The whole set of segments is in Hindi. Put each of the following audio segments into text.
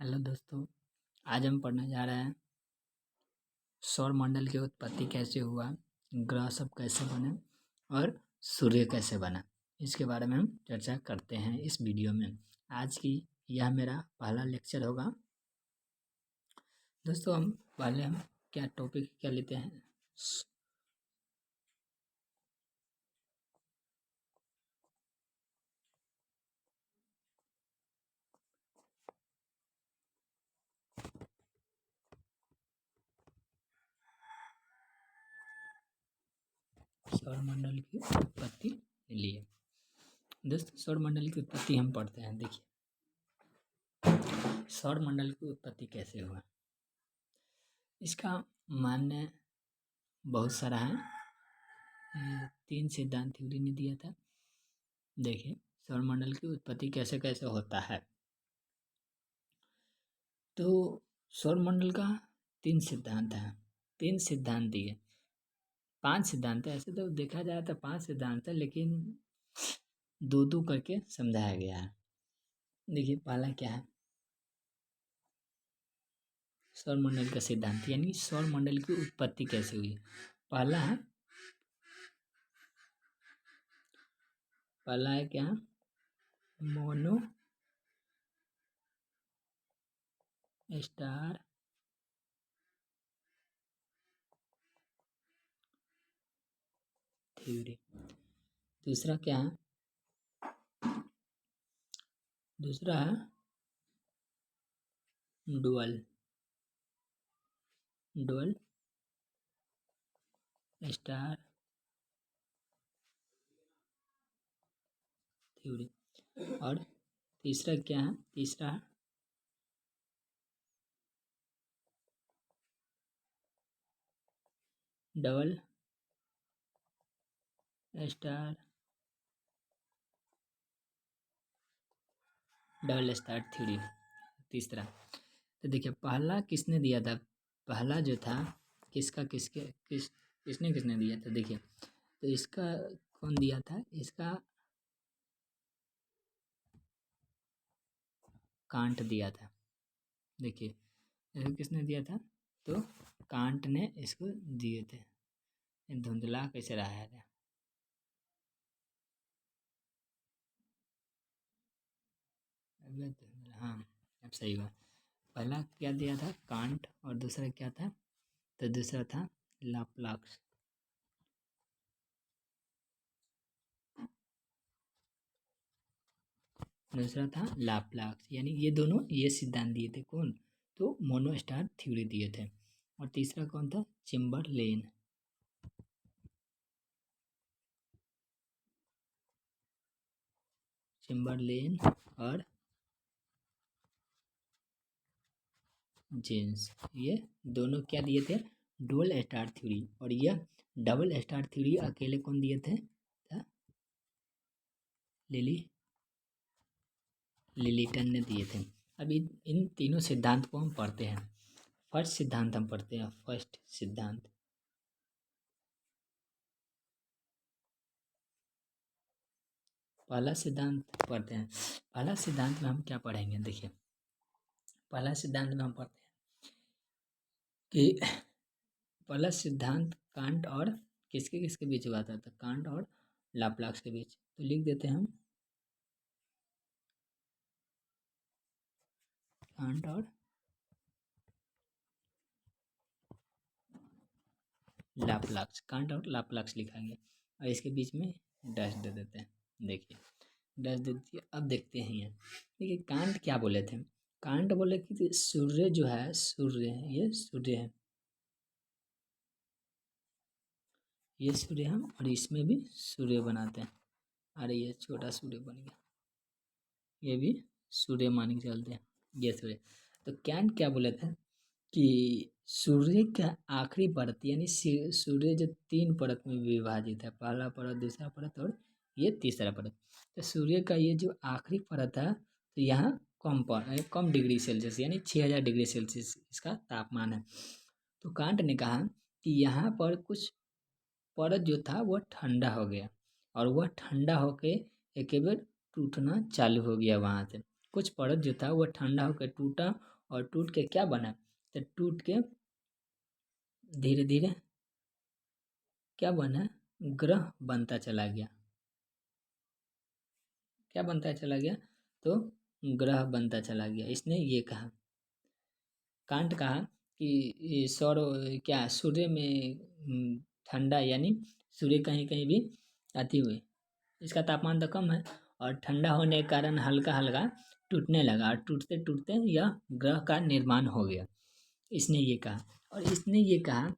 हेलो दोस्तों, आज हम पढ़ने जा रहे हैं सौरमंडल की उत्पत्ति कैसे हुआ, ग्रह सब कैसे बने और सूर्य कैसे बना। इसके बारे में हम चर्चा करते हैं इस वीडियो में। आज की यह मेरा पहला लेक्चर होगा। दोस्तों, हम क्या टॉपिक क्या लेते हैं। सौरमंडल की उत्पत्ति के लिए दोस्तों, सौरमंडल की उत्पत्ति हम पढ़ते हैं। देखिए, सौरमंडल की उत्पत्ति कैसे हुआ, इसका मान्य बहुत सारा है। 3 सिद्धांत थ्योरी ने दिया था। देखिए, सौरमंडल की उत्पत्ति कैसे कैसे होता है। तो सौरमंडल का 3 सिद्धांत है। 3 सिद्धांत दिए, 5 सिद्धांत है। ऐसे तो देखा जाए तो 5 सिद्धांत है, लेकिन 2-2 करके समझाया गया है। देखिए, पहला क्या है, सौरमंडल का सिद्धांत यानी सौरमंडल की उत्पत्ति कैसे हुई। पहला है क्या, मोनो स्टार थ्योरी। दूसरा क्या है, दूसरा है डुअल स्टार थ्योरी। और तीसरा क्या है, तीसरा है डबल स्टार थ्योरी। तीसरा तो देखिए, पहला किसने दिया था। पहला जो था किसने दिया था। देखिए, तो इसका कौन दिया था, इसका कांट दिया था। देखिए, किसने दिया था, तो कांट ने इसको दिए थे। धुंधला कैसे रहा है। हाँ, अब सही हुआ। पहला क्या दिया था, कांट, और दूसरा क्या था, तो दूसरा था लाप्लास। दूसरा था लाप्लास, यानी ये दोनों ये सिद्धांत दिए थे। कौन, तो मोनोस्टार थ्योरी दिए थे। और तीसरा कौन था, चेम्बरलेन। और जेम्स, ये दोनों क्या दिए थे, डुअल स्टार थ्योरी। और यह डबल स्टार थ्योरी अकेले कौन दिए थे, लिलीटन ने दिए थे। अब इन तीनों सिद्धांत को हम पढ़ते हैं। फर्स्ट सिद्धांत हम पढ़ते हैं। फर्स्ट सिद्धांत, पहला सिद्धांत पढ़ते हैं। पहला सिद्धांत में हम क्या पढ़ेंगे, देखिए, पहला सिद्धांत में हम पढ़ते हैं कि पहला सिद्धांत कांट और किसके किसके बीच हुआ था, तो कांट और लाप्लास के बीच। तो लिख देते हैं हम, कांट और लाप्लास, कांट और लाप्लास लिखाएंगे और इसके बीच में डैश दे देते हैं। देखिए, डैश दे दिए। अब देखते हैं ये, देखिए, कांट क्या बोले थे। कांट बोले कि सूर्य जो है, सूर्य है, ये सूर्य है, ये सूर्य है, और इसमें भी सूर्य बनाते हैं। अरे, ये छोटा सूर्य बन गया, ये भी सूर्य मान के चलते हैं, ये सूर्य। तो कैंट क्या बोले थे कि सूर्य का आखिरी परत यानी सूर्य जो 3 परत में विभाजित है, पहला परत, दूसरा परत और ये तीसरा परत। तो सूर्य का ये जो आखिरी परत है, तो यहाँ कम डिग्री सेल्सियस यानी 6000 डिग्री सेल्सियस इसका तापमान है। तो कांट ने कहा कि यहाँ पर कुछ परत जो था वह ठंडा हो गया, और वह ठंडा होके एक बार टूटना चालू हो गया। वहाँ से कुछ परत जो था वह ठंडा होकर टूटा, और टूट के क्या बना, तो टूट के धीरे धीरे क्या बना, ग्रह बनता चला गया। क्या बनता चला गया, तो ग्रह बनता चला गया। इसने ये कहा, कांट कहा कि सौर क्या सूर्य में ठंडा, यानी सूर्य कहीं कहीं भी अति हुए, इसका तापमान तो कम है और ठंडा होने के कारण हल्का हल्का टूटने लगा और टूटते टूटते यह ग्रह का निर्माण हो गया। इसने ये कहा। और इसने ये कहा,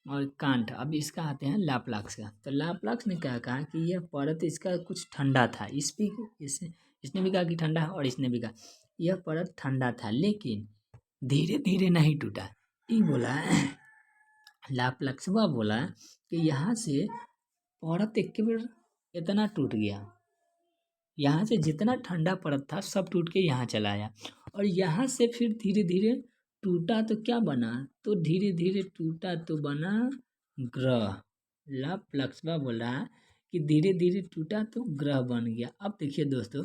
और कांट, अब इसका आते हैं लाप्लाक्स का। तो लाप्लाक्स ने क्या कहा कि यह परत इसका कुछ ठंडा था। इसने भी कहा कि ठंडा है और इसने भी कहा यह परत ठंडा था, लेकिन धीरे धीरे नहीं टूटा। ये बोला लाप्लाक्सवा बोला कि यहाँ से परत एक के बार इतना टूट गया, यहाँ से जितना ठंडा परत था सब टूट के यहाँ चला आया और यहाँ से फिर धीरे धीरे टूटा तो क्या बना, तो धीरे धीरे टूटा तो बना ग्रह। लाप्लाक्सवा बोल रहा कि धीरे धीरे टूटा तो ग्रह बन गया। अब देखिए दोस्तों,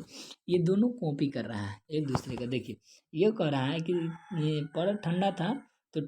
ये दोनों कॉपी कर रहा है एक दूसरे का। देखिए ये कह रहा है कि ये परत ठंडा था तो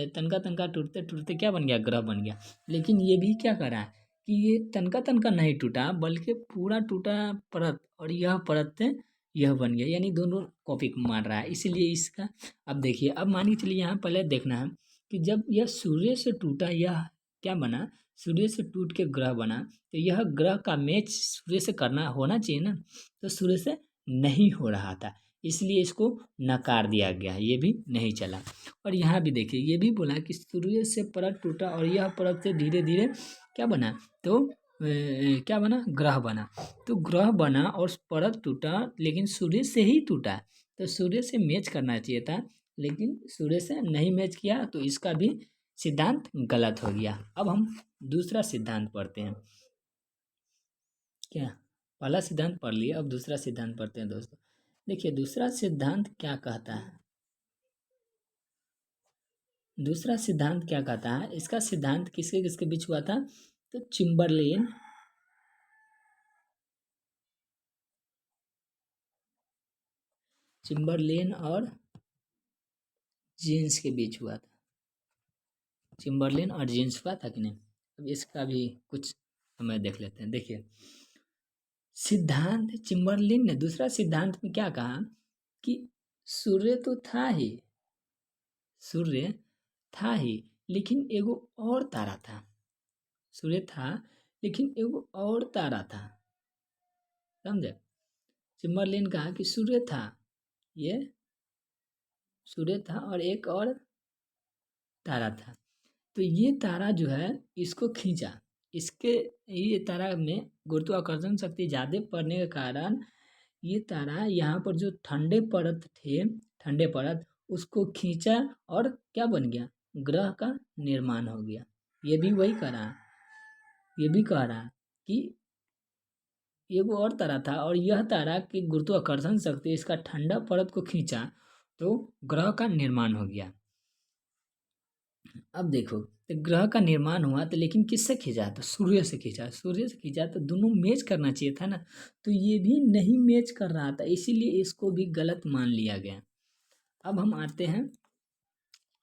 तनका तनका टूटते टूटते क्या बन गया, ग्रह बन गया। लेकिन ये भी क्या कर रहा है कि ये तनका तनका नहीं टूटा बल्कि पूरा टूटा परत, और यह परत से यह बन गया, यानी दोनों कॉपी मार रहा है। इसीलिए इसका, अब देखिए, अब मान के चलिए यहाँ पहले देखना है कि जब यह सूर्य से टूटा, यह क्या बना, सूर्य से टूट के ग्रह बना, तो यह ग्रह का मैच सूर्य से करना होना चाहिए ना, तो सूर्य से नहीं हो रहा था, इसलिए इसको नकार दिया गया, ये भी नहीं चला। और यहाँ भी देखिए ये भी बोला कि सूर्य से परत टूटा और यह परत से धीरे धीरे क्या बना, तो क्या बना, ग्रह बना। तो ग्रह बना और परत टूटा, लेकिन सूर्य से ही टूटा, तो सूर्य से मैच करना चाहिए था, लेकिन सूर्य से नहीं मैच किया, तो इसका भी सिद्धांत गलत हो गया। अब हम दूसरा सिद्धांत पढ़ते हैं। क्या, पहला सिद्धांत पढ़ लिए, अब दूसरा सिद्धांत पढ़ते हैं दोस्तों। देखिए दूसरा सिद्धांत क्या कहता है, दूसरा सिद्धांत क्या कहता है, इसका सिद्धांत किसके किसके बीच हुआ था, तो चिम्बरलेन और जीन्स के बीच हुआ था। चिम्बरलेन और जीन्स हुआ था कि नहीं। अब इसका भी कुछ समय देख लेते हैं। देखिए सिद्धांत चिम्बरलेन ने दूसरा सिद्धांत में क्या कहा कि सूर्य तो था ही, सूर्य था ही, लेकिन एगो और तारा था। सूर्य था लेकिन एगो और तारा था, समझे। चिम्बरलेन कहा कि सूर्य था, ये सूर्य था और एक और तारा था, तो ये तारा जो है इसको खींचा, इसके ये तारा में गुरुत्वाकर्षण शक्ति ज़्यादा पड़ने के कारण ये तारा यहाँ पर जो ठंडे परत थे, ठंडे परत उसको खींचा और क्या बन गया, ग्रह का निर्माण हो गया। ये भी वही कह रहा, ये भी कह रहा कि एगो और तारा था और यह तारा की गुरुत्वाकर्षण शक्ति इसका ठंडा परत को खींचा तो ग्रह का निर्माण हो गया। अब देखो, तो ग्रह का निर्माण हुआ तो लेकिन किससे खींचा, तो सूर्य से खींचा। सूर्य से खींचा तो दोनों मैच करना चाहिए था ना, तो ये भी नहीं मैच कर रहा था, इसीलिए इसको भी गलत मान लिया गया। अब हम आते हैं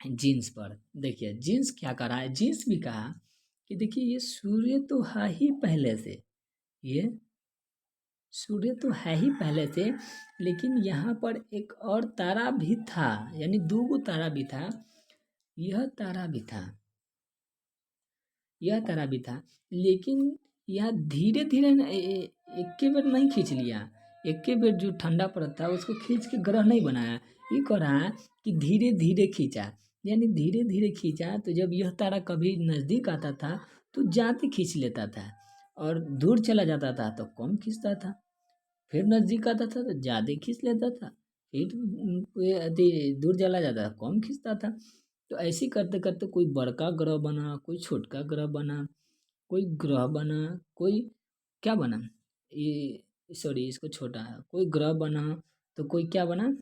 जीन्स पर। देखिए जीन्स क्या कर रहा है, जीन्स भी कहा कि देखिए ये सूर्य तो है ही पहले से, ये सूर्य तो है ही पहले से, लेकिन यहाँ पर एक और तारा भी था, यानी दो गो तारा भी था, यह तारा भी था, यह तारा भी था, लेकिन यह धीरे धीरे एक के बेर नहीं खींच लिया, एक के बेर जो ठंडा परत था उसको खींच के ग्रह नहीं बनाया। ये कह रहा है कि धीरे धीरे खींचा, यानी धीरे धीरे खींचा, तो जब यह तारा कभी नज़दीक आता था तो ज़्यादा खींच लेता था और दूर चला जाता था तो कम खींचता था, फिर नज़दीक आता था तो ज़्यादा खींच लेता था, फिर दूर चला जाता था कम खींचता था। तो ऐसे करते करते कोई बड़का ग्रह बना, कोई छोटका ग्रह बना, कोई ग्रह बना, कोई क्या बना, ये सॉरी इसको छोटा है, कोई ग्रह बना तो कोई क्या बना,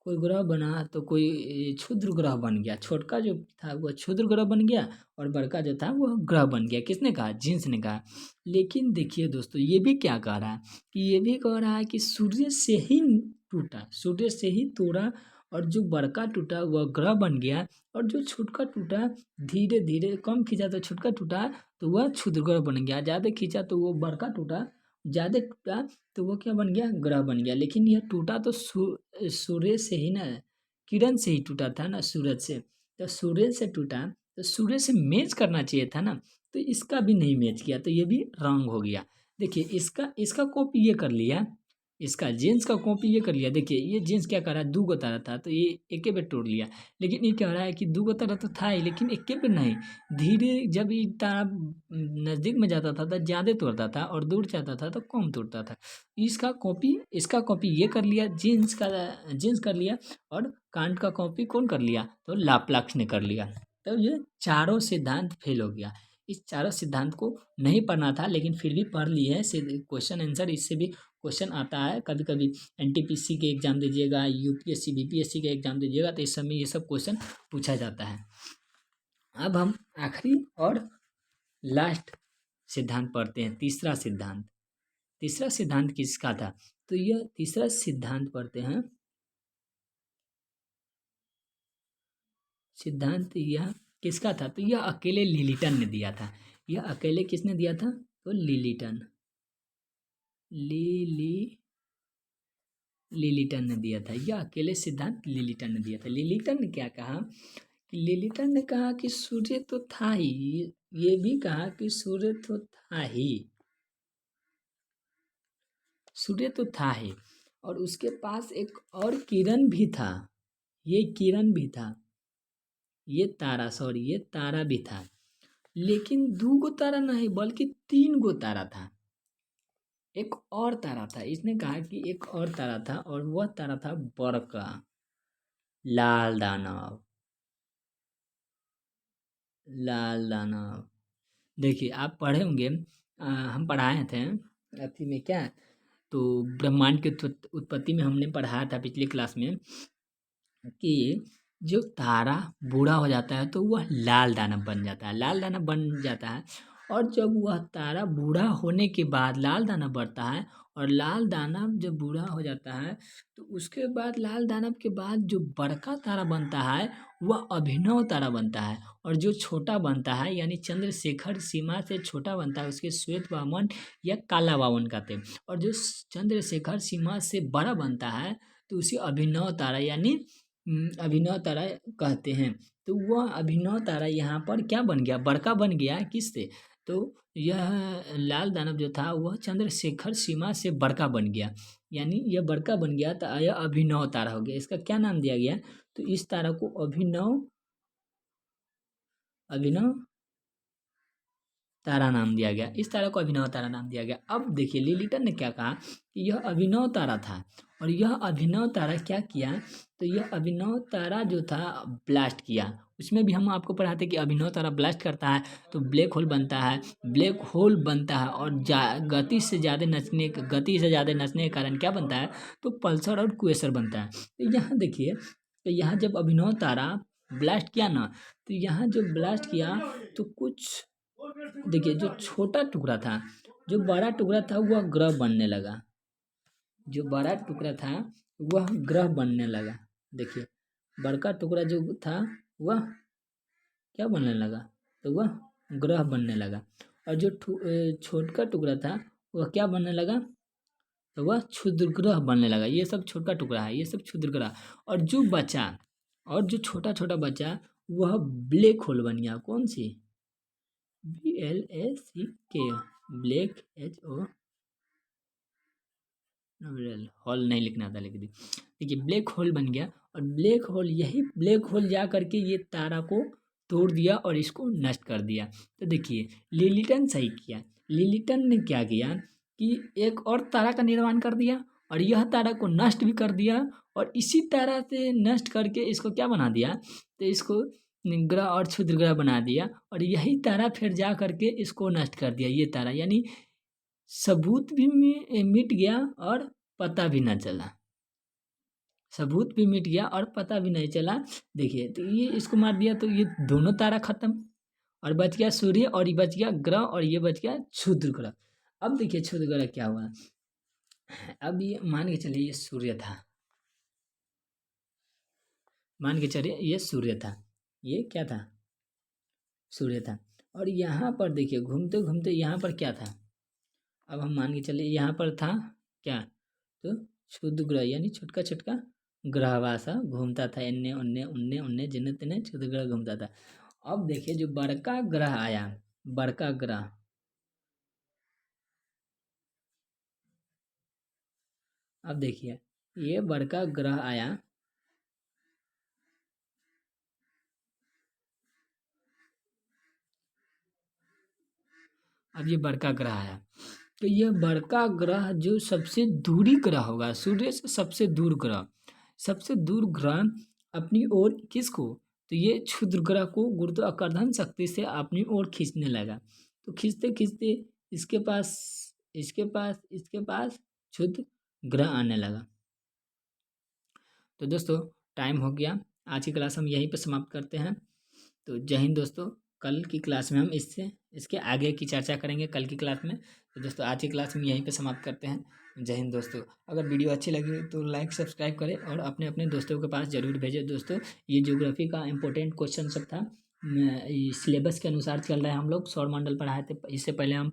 कोई ग्रह बना तो कोई क्षुद्र ग्रह बन गया। छोटका जो था वह क्षुद्र ग्रह बन गया और बड़का जो था वह ग्रह बन गया। किसने कहा, जीन्स ने कहा। लेकिन देखिए दोस्तों ये भी क्या कह रहा है कि ये भी कह रहा है कि सूर्य से ही टूटा, सूर्य से ही तोड़ा, और जो बड़का टूटा वह ग्रह बन गया, और जो छोटका टूटा धीरे धीरे कम खींचा तो छोटका टूटा तो वह क्षुद्र ग्रह बन गया, ज़्यादा खींचा तो वो बड़का टूटा, ज़्यादा टूटा तो वो क्या बन गया, ग्रह बन गया। लेकिन यह टूटा तो सूर्य से ही ना, किरण से ही टूटा था ना, सूरज से। तो सूर्य से टूटा तो सूर्य से मैच करना चाहिए था ना, तो इसका भी नहीं मैच किया, तो ये भी रॉन्ग हो गया। देखिए इसका इसका कॉपी ये कर लिया, इसका जीन्स का कॉपी ये कर लिया। देखिए ये जीन्स क्या कर रहा है, 2 गो तारा था तो ये एके पे तोड़ लिया। लेकिन ये कह रहा है कि 2 गो तारा तो था ही, लेकिन एके पे नहीं, धीरे जब ये तारा नज़दीक में जाता था तो ज़्यादा तोड़ता था, और दूर जाता था तो कम तोड़ता था। इसका कॉपी ये कर लिया, जीन्स कर लिया, और कांट का कॉपी कौन कर लिया, तो लाप्लाक्स ने कर लिया। तो ये चारों सिद्धांत फेल हो गया। इस चारों सिद्धांत को नहीं पढ़ना था, लेकिन फिर भी पढ़ लिए है। क्वेश्चन आंसर इससे भी क्वेश्चन आता है, कभी कभी एनटीपीसी के एग्जाम दीजिएगा, यूपीएससी बीपीएससी के एग्जाम दीजिएगा, तो इस समय ये सब क्वेश्चन पूछा जाता है। अब हम आखिरी और लास्ट सिद्धांत पढ़ते हैं, तीसरा सिद्धांत। तीसरा सिद्धांत किसका था, तो यह तीसरा सिद्धांत पढ़ते हैं। सिद्धांत यह किसका था, तो यह अकेले लिलिटन ने दिया था। यह अकेले किसने दिया था, तो लिलिटन लिलिटन ने दिया था। यह अकेले सिद्धांत लिलिटन ने दिया था। लिलिटन ने क्या कहा, कि लिलिटन ने कहा कि सूर्य तो था ही, ये भी कहा कि सूर्य तो था ही, सूर्य तो था ही, और उसके पास एक और किरण भी था, ये किरण भी था, ये तारा भी था। लेकिन 2 गो तारा नहीं बल्कि 3 गो तारा था, एक और तारा था। इसने कहा कि एक और तारा था, और वह तारा था बड़का लाल दानव। लाल दानव, देखिए आप पढ़े होंगे, हम पढ़ाए थे अथी में क्या, तो ब्रह्मांड की उत्पत्ति में हमने पढ़ाया था पिछली क्लास में, कि जो तारा बूढ़ा हो जाता है तो वह लाल दानव बन जाता है, लाल दानव बन जाता है। और जब वह तारा बूढ़ा होने के बाद लाल दानव बढ़ता है, और लाल दानव जब बूढ़ा हो जाता है तो उसके बाद लाल दानव के बाद जो बड़का तारा बनता है वह अभिनव तारा बनता है, और जो छोटा बनता है यानी चंद्रशेखर सीमा से छोटा बनता है उसके श्वेत वामन या काला वामन कहते हैं, और जो चंद्रशेखर सीमा से बड़ा बनता है तो उसे अभिनव तारा यानी अभिनव तारा कहते हैं। तो वह अभिनव तारा यहाँ पर क्या बन गया, बड़का बन गया किससे, तो यह लाल दानव जो था वह चंद्रशेखर सीमा से बड़का बन गया, यानी यह बड़का बन गया तो यह अभिनव तारा हो गया। इसका क्या नाम दिया गया, तो इस तारा को अभिनव अभिनव तारा नाम दिया गया, इस तारा को अभिनव तारा नाम दिया गया। अब देखिए लिलिटन ने क्या कहा कि यह अभिनव तारा था, और यह अभिनव तारा क्या किया, तो यह अभिनव तारा जो था ब्लास्ट किया। उसमें भी हम आपको पढ़ाते कि अभिनव तारा ब्लास्ट करता है तो ब्लैक होल बनता है, ब्लैक होल बनता है, और गति से ज़्यादा नचने के कारण क्या बनता है, तो पल्सर और क्वेसर बनता है। तो यहाँ देखिए, तो यहाँ जब अभिनव तारा ब्लास्ट किया ना, तो यहाँ जो ब्लास्ट किया तो कुछ देखिए, जो छोटा टुकड़ा था, जो बड़ा टुकड़ा था वह ग्रह बनने लगा, जो बड़ा टुकड़ा था वह ग्रह बनने लगा। देखिए बड़का टुकड़ा जो था वह क्या बनने लगा, तो वह ग्रह बनने लगा, और जो छोटा टुकड़ा था वह क्या बनने लगा, तो वह क्षुद्र ग्रह बनने लगा। ये सब छोटा टुकड़ा है, ये सब क्षुद्र ग्रह, और जो बचा, और जो छोटा छोटा बचा वह ब्लैक होल बन गया। कौन सी, BLACK, ब्लैक HO, हॉल नहीं लिखना था, लिख दी। देखिए ब्लैक होल बन गया, और ब्लैक होल, यही ब्लैक होल जा करके ये तारा को तोड़ दिया और इसको नष्ट कर दिया। तो देखिए लिलिटन सही किया। लिलिटन ने क्या किया कि एक और तारा का निर्माण कर दिया, और यह तारा को नष्ट भी कर दिया, और इसी तारा से नष्ट करके इसको क्या बना दिया, तो इसको ग्रह और क्षुद्र ग्रह बना दिया, और यही तारा फिर जा करके इसको नष्ट कर दिया। ये तारा यानी सबूत भी मिट गया और पता भी ना चला, सबूत भी मिट गया और पता भी नहीं चला। देखिए तो ये इसको मार दिया तो ये दोनों तारा खत्म, और बच गया सूर्य, और ये बच गया ग्रह, और ये बच गया क्षुद्र ग्रह। अब देखिए क्षुद्र ग्रह क्या हुआ, अब ये मान के चलिए ये सूर्य था, मान के चलिए ये सूर्य था, ये क्या था, सूर्य था। और यहाँ पर देखिए घूमते घूमते यहाँ पर क्या था, अब हम मान के चलिए यहाँ पर था क्या, तो क्षुद्र ग्रह यानी छोटका छोटका ग्रहवासा घूमता था, इन्ने उन्ने उन्ने उन्ने जिन्ने तिन्ने क्षुद्र ग्रह घूमता था। अब देखिए जो बड़का ग्रह आया, बड़का ग्रह, अब देखिए ये बड़का ग्रह आया, अब ये बड़का ग्रह आया, तो ये बड़का ग्रह जो सबसे दूरी ग्रह होगा, सूर्य से सबसे दूर ग्रह, सबसे दूर ग्रह अपनी ओर किसको, तो ये क्षुद्र ग्रह को गुरुत्वाकर्षण शक्ति से अपनी ओर खींचने लगा। तो खींचते खींचते इसके पास, इसके पास क्षुद्र ग्रह आने लगा। तो दोस्तों टाइम हो गया, आज की क्लास हम यहीं पर समाप्त करते हैं। तो जय हिंद दोस्तों, कल की क्लास में हम इसके आगे की चर्चा करेंगे कल की क्लास में। तो दोस्तों आज की क्लास में यहीं पे समाप्त करते हैं। जय हिंद दोस्तों, अगर वीडियो अच्छी लगी तो लाइक सब्सक्राइब करें और अपने अपने दोस्तों के पास ज़रूर भेजें। दोस्तों ये ज्योग्राफी का इंपॉर्टेंट क्वेश्चन सब था, सिलेबस के अनुसार चल रहा है। हम लोग सौरमंडल पढ़ाए थे, इससे पहले हम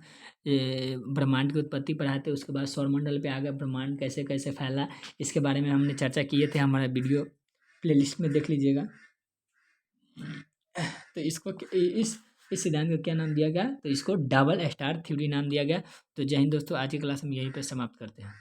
ब्रह्मांड की उत्पत्ति पढ़ाए थे, उसके बाद सौरमंडल पे आ गए, ब्रह्मांड कैसे कैसे फैला इसके बारे में हमने चर्चा किए थे। हमारा वीडियो प्लेलिस्ट में देख लीजिएगा। तो इसको इस सिद्धांत को क्या नाम दिया गया, तो इसको डबल स्टार थ्योरी नाम दिया गया। तो जय हिंद दोस्तों, आज की क्लास हम यहीं पर समाप्त करते हैं।